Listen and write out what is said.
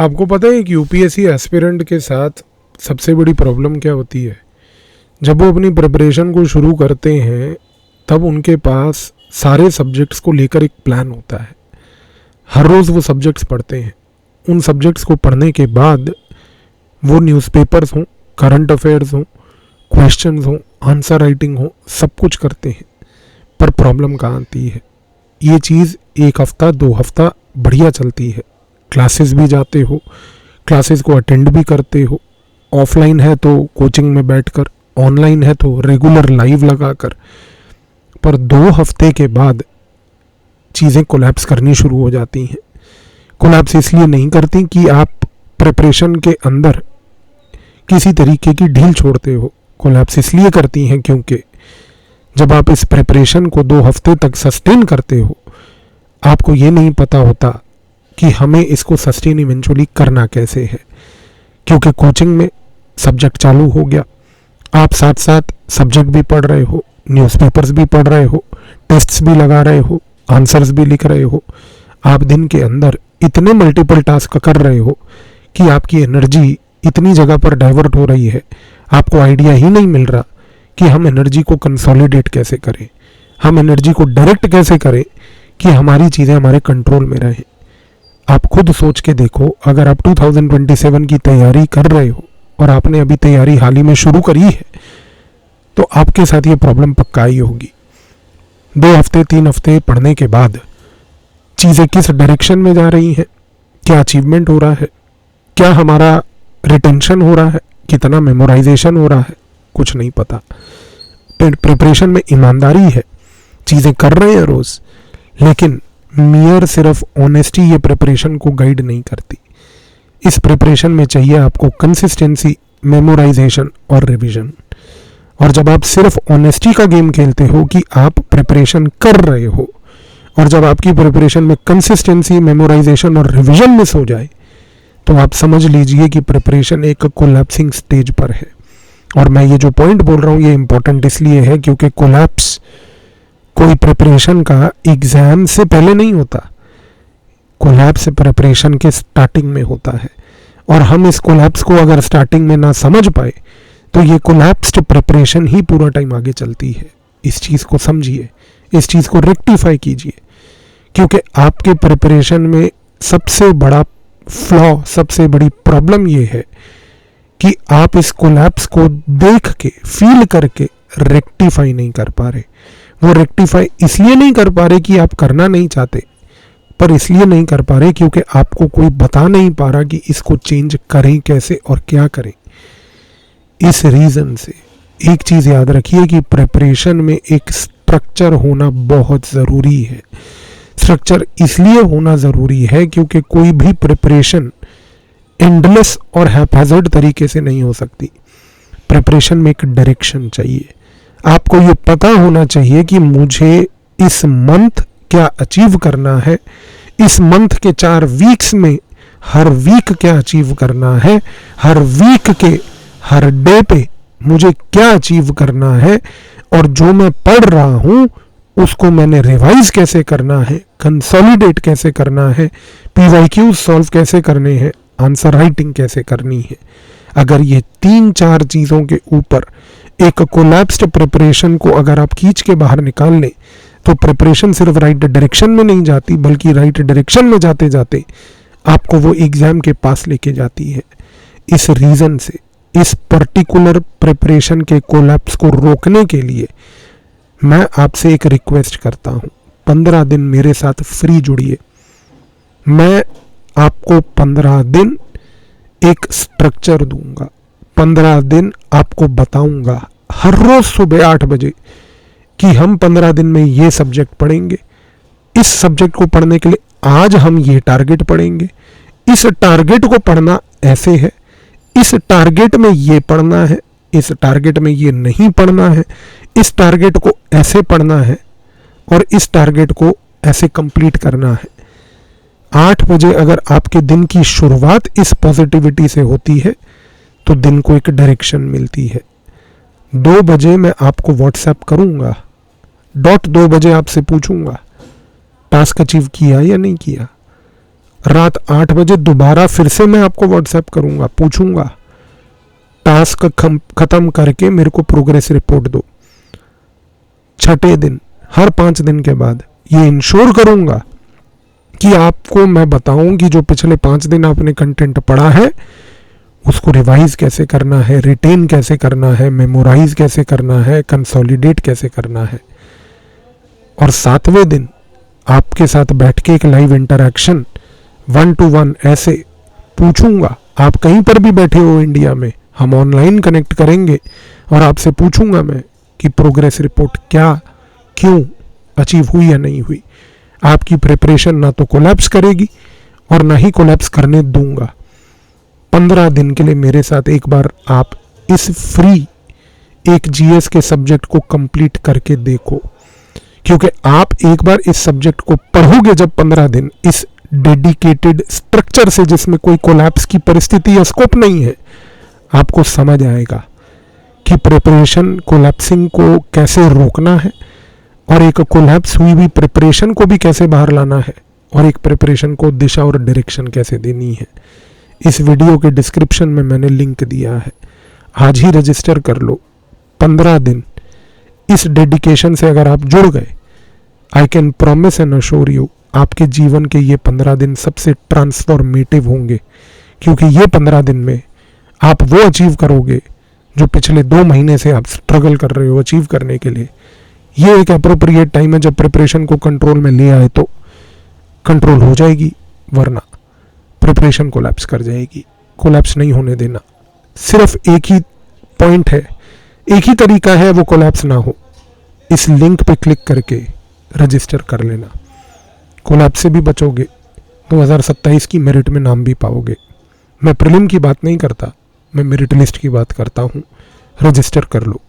आपको पता है कि यूपीएससी एस्पिरेंट के साथ सबसे बड़ी प्रॉब्लम क्या होती है? जब वो अपनी प्रिपरेशन को शुरू करते हैं तब उनके पास सारे सब्जेक्ट्स को लेकर एक प्लान होता है। हर रोज़ वो सब्जेक्ट्स पढ़ते हैं। उन सब्जेक्ट्स को पढ़ने के बाद वो न्यूज़पेपर्स हों, करंट अफेयर्स हों, क्वेश्चंस हों, आंसर राइटिंग हो, सब कुछ करते हैं। पर प्रॉब्लम कहाँ आती है? ये चीज़ एक हफ्ता 2 हफ्ता बढ़िया चलती है, क्लासेस भी जाते हो, क्लासेस को अटेंड भी करते हो, ऑफलाइन है तो कोचिंग में बैठकर, ऑनलाइन है तो रेगुलर लाइव लगाकर। पर 2 हफ्ते के बाद चीज़ें कोलैप्स करनी शुरू हो जाती हैं। कोलैप्स इसलिए नहीं करती कि आप प्रिपरेशन के अंदर किसी तरीके की ढील छोड़ते हो। कोलैप्स इसलिए करती हैं क्योंकि जब आप इस प्रिपरेशन को 2 हफ्ते तक सस्टेन करते हो, आपको ये नहीं पता होता कि हमें इसको सस्टेन इवेंचुअली करना कैसे है। क्योंकि कोचिंग में सब्जेक्ट चालू हो गया, आप साथ साथ सब्जेक्ट भी पढ़ रहे हो, न्यूज़पेपर्स भी पढ़ रहे हो, टेस्ट्स भी लगा रहे हो, आंसर्स भी लिख रहे हो। आप दिन के अंदर इतने मल्टीपल टास्क कर रहे हो कि आपकी एनर्जी इतनी जगह पर डाइवर्ट हो रही है, आपको आइडिया ही नहीं मिल रहा कि हम एनर्जी को कंसोलिडेट कैसे करें, हम एनर्जी को डायरेक्ट कैसे करें कि हमारी चीज़ें हमारे कंट्रोल में रहें। आप खुद सोच के देखो, अगर आप 2027 की तैयारी कर रहे हो और आपने अभी तैयारी हाल ही में शुरू करी है तो आपके साथ ये प्रॉब्लम पक्का ही होगी। 2 हफ्ते 3 हफ्ते पढ़ने के बाद चीज़ें किस डायरेक्शन में जा रही हैं, क्या अचीवमेंट हो रहा है, क्या हमारा रिटेंशन हो रहा है, कितना मेमोराइजेशन हो रहा है, कुछ नहीं पता। प्रिपरेशन में ईमानदारी है, चीज़ें कर रहे हैं रोज़, लेकिन मियर सिर्फ ऑनेस्टी ये प्रिपरेशन को गाइड नहीं करती। इस प्रिपरेशन में चाहिए आपको कंसिस्टेंसी, मेमोराइजेशन और रिवीजन। और जब आप सिर्फ ऑनेस्टी का गेम खेलते हो कि आप प्रिपरेशन कर रहे हो, और जब आपकी प्रिपरेशन में कंसिस्टेंसी, मेमोराइजेशन और रिवीजन मिस हो जाए, तो आप समझ लीजिए कि प्रिपरेशन एक कोलैप्सिंग स्टेज पर है। और मैं ये जो पॉइंट बोल रहा हूँ ये इंपॉर्टेंट इसलिए है क्योंकि कोलैप्स कोई प्रिपरेशन का एग्जाम से पहले नहीं होता, कोलैप्स प्रिपरेशन के स्टार्टिंग में होता है। और हम इस कोलैप्स को अगर स्टार्टिंग में ना समझ पाए तो ये कोलैप्स्ड प्रिपरेशन ही पूरा टाइम आगे चलती है। इस चीज़ को समझिए, इस चीज़ को रेक्टिफाई कीजिए, क्योंकि आपके प्रिपरेशन में सबसे बड़ा फ्लॉ, सबसे बड़ी प्रॉब्लम ये है कि आप इस कोलैप्स को देख के, फील करके रेक्टिफाई नहीं कर पा रहे। वो रेक्टिफाई इसलिए नहीं कर पा रहे कि आप करना नहीं चाहते, पर इसलिए नहीं कर पा रहे क्योंकि आपको कोई बता नहीं पा रहा कि इसको चेंज करें कैसे और क्या करें। इस रीज़न से एक चीज़ याद रखिए कि प्रिपरेशन में एक स्ट्रक्चर होना बहुत ज़रूरी है। स्ट्रक्चर इसलिए होना ज़रूरी है क्योंकि कोई भी प्रिपरेशन एंडलेस और हैप्पैज़र्ड तरीके से नहीं हो सकती। प्रिपरेशन में एक डायरेक्शन चाहिए। आपको ये पता होना चाहिए कि मुझे इस मंथ क्या अचीव करना है, इस मंथ के 4 वीक्स में हर वीक क्या अचीव करना है, हर वीक के हर डे पे मुझे क्या अचीव करना है, और जो मैं पढ़ रहा हूँ उसको मैंने रिवाइज कैसे करना है, कंसोलिडेट कैसे करना है, पीवाईक्यूज सॉल्व कैसे करने हैं, आंसर राइटिंग कैसे करनी है। अगर ये 3-4 चीज़ों के ऊपर एक कोलैप्स्ड प्रिपरेशन को अगर आप खींच के बाहर निकाल लें तो प्रिपरेशन सिर्फ राइट डायरेक्शन में नहीं जाती, बल्कि राइट डायरेक्शन में जाते जाते आपको वो एग्ज़ाम के पास लेके जाती है। इस रीज़न से इस पर्टिकुलर प्रिपरेशन के कोलैप्स को रोकने के लिए मैं आपसे एक रिक्वेस्ट करता हूँ, 15 दिन मेरे साथ फ्री जुड़िए। मैं आपको 15 दिन एक स्ट्रक्चर दूंगा, 15 दिन आपको बताऊंगा हर रोज सुबह 8 बजे कि हम 15 दिन में ये सब्जेक्ट पढ़ेंगे। इस सब्जेक्ट को पढ़ने के लिए आज हम ये टारगेट पढ़ेंगे, इस टारगेट को पढ़ना ऐसे है, इस टारगेट में ये पढ़ना है, इस टारगेट में ये नहीं पढ़ना है, इस टारगेट को ऐसे पढ़ना है और इस टारगेट को ऐसे कंप्लीट करना है। 8 बजे अगर आपके दिन की शुरुआत इस पॉजिटिविटी से होती है तो दिन को एक डायरेक्शन मिलती है। 2 बजे मैं आपको व्हाट्सएप करूंगा, 2 बजे आपसे पूछूंगा टास्क अचीव किया या नहीं किया। रात 8 बजे दोबारा फिर से मैं आपको व्हाट्सएप करूंगा, पूछूंगा, टास्क खत्म करके मेरे को प्रोग्रेस रिपोर्ट दो। छठे दिन, हर 5 दिन के बाद ये इंश्योर करूंगा कि आपको मैं बताऊं कि जो पिछले 5 दिन आपने कंटेंट पढ़ा है उसको रिवाइज कैसे करना है, रिटेन कैसे करना है, मेमोराइज कैसे करना है, कंसोलिडेट कैसे करना है। और 7वें दिन आपके साथ बैठ के एक लाइव इंटरैक्शन 1 to 1 ऐसे पूछूंगा। आप कहीं पर भी बैठे हो इंडिया में, हम ऑनलाइन कनेक्ट करेंगे और आपसे पूछूंगा मैं कि प्रोग्रेस रिपोर्ट क्या, क्यों अचीव हुई या नहीं हुई। आपकी प्रिपरेशन ना तो कोलैप्स करेगी और ना ही कोलैप्स करने दूंगा। 15 दिन के लिए मेरे साथ एक बार आप इस फ्री एक जीएस के सब्जेक्ट को कंप्लीट करके देखो, क्योंकि आप एक बार इस सब्जेक्ट को पढ़ोगे जब 15 दिन इस डेडिकेटेड स्ट्रक्चर से, जिसमें कोई कोलैप्स की परिस्थिति या स्कोप नहीं है, आपको समझ आएगा कि प्रिपरेशन कोलैप्सिंग को कैसे रोकना है और एक कोलैप्स हुई भी प्रिपरेशन को भी कैसे बाहर लाना है और एक प्रिपरेशन को दिशा और डायरेक्शन कैसे देनी है। इस वीडियो के डिस्क्रिप्शन में मैंने लिंक दिया है, आज ही रजिस्टर कर लो। 15 दिन इस डेडिकेशन से अगर आप जुड़ गए, I can promise and assure you, आपके जीवन के ये 15 दिन सबसे ट्रांसफॉर्मेटिव होंगे, क्योंकि ये 15 दिन में आप वो अचीव करोगे जो पिछले 2 महीने से आप स्ट्रगल कर रहे हो अचीव करने के लिए। ये एक अप्रोप्रिएट टाइम है जब प्रिपरेशन को कंट्रोल में ले आए तो कंट्रोल हो जाएगी, वरना प्रिपरेशन कोलैप्स कर जाएगी। कोलैप्स नहीं होने देना, सिर्फ एक ही पॉइंट है, एक ही तरीका है वो कोलैप्स ना हो। इस लिंक पे क्लिक करके रजिस्टर कर लेना, कोलैप्स से भी बचोगे, 2027 की मेरिट में नाम भी पाओगे। मैं प्रीलिम की बात नहीं करता, मैं मेरिट लिस्ट की बात करता हूँ। रजिस्टर कर लो।